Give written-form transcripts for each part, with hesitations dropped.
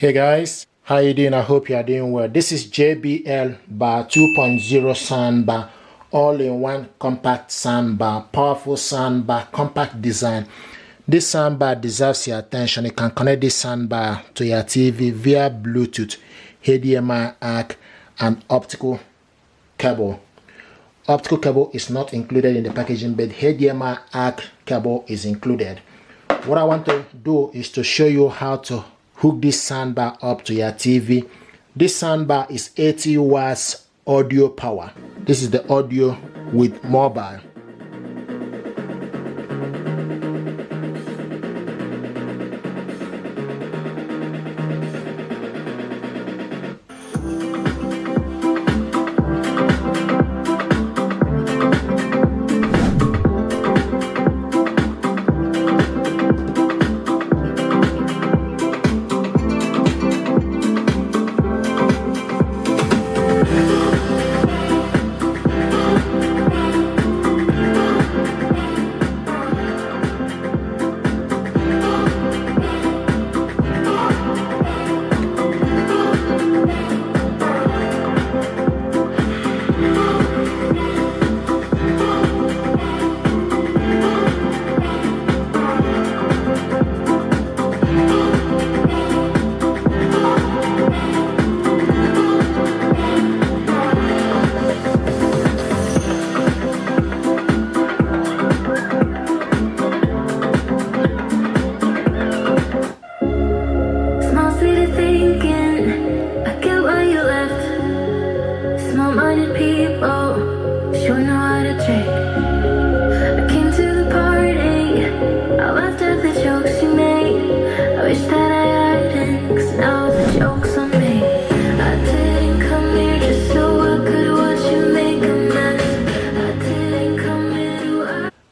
Hey guys, how you doing? I hope you are doing well. This is JBL Bar 2.0 Soundbar, all-in-one compact soundbar, powerful soundbar, compact design. This soundbar deserves your attention. You can connect this soundbar to your TV via Bluetooth, HDMI ARC, and optical cable. Optical cable is not included in the packaging, but HDMI ARC cable is included. What I want to do is to show you how to hook this soundbar up to your TV. This soundbar is 80 watts audio power. This is the audio with mobile.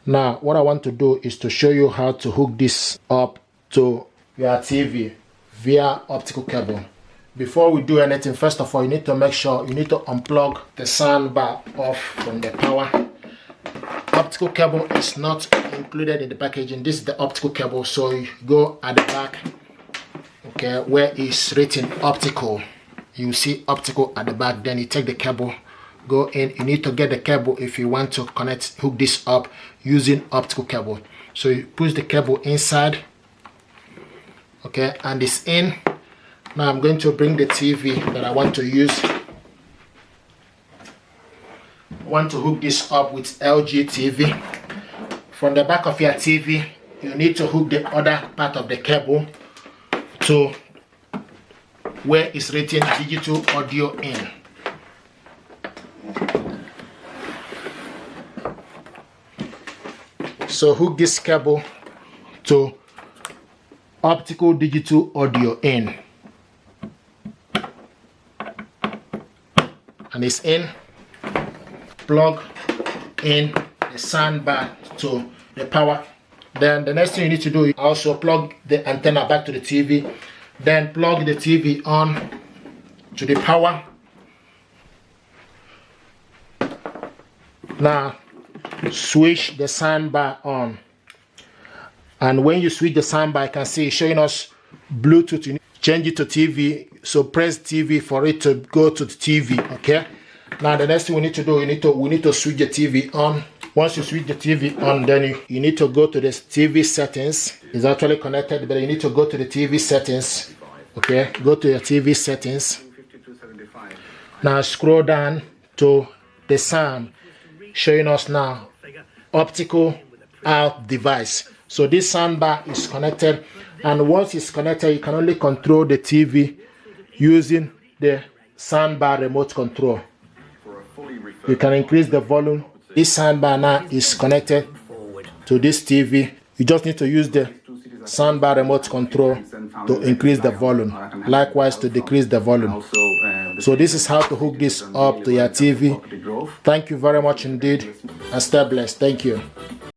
Now, what I want to do is to show you how to hook this up to your TV via optical cable. Before we do anything, first of all, you need to make sure you need to unplug the soundbar off from the power. Optical cable is not included in the packaging. This is the optical cable, so you go at the back, okay, where it's written optical. You see optical at the back, then you take the cable, go in. You need to get the cable if you want to hook this up using optical cable. So you push the cable inside, okay, and it's in. Now I'm going to bring the TV that I want to use. I want to hook this up with LG TV. From the back of your TV, you need to hook the other part of the cable to where it's written digital audio in. So hook this cable to optical digital audio in, and it's in. Plug in the soundbar to the power. Then the next thing you need to do is also plug the antenna back to the TV. Then plug the TV on to the power. Now switch the soundbar on, and when you switch the soundbar, you can see it's showing us Bluetooth. You need to change it to TV, so press TV for it to go to the TV. Okay, now the next thing we need to do, we need to switch the TV on. Once you switch the TV on, then you need to go to the TV settings. It's actually connected, but you need to go to the TV settings. Okay, go to your TV settings. Now scroll down to the sound, showing us now optical ARC device. So this soundbar is connected, and once it's connected, you can only control the TV using the soundbar remote control. You can increase the volume. This soundbar now is connected to this TV. You just need to use the soundbar remote control to increase the volume, likewise to decrease the volume. So this is how to hook this up to your TV. Thank you very much indeed, and stay blessed. Thank you.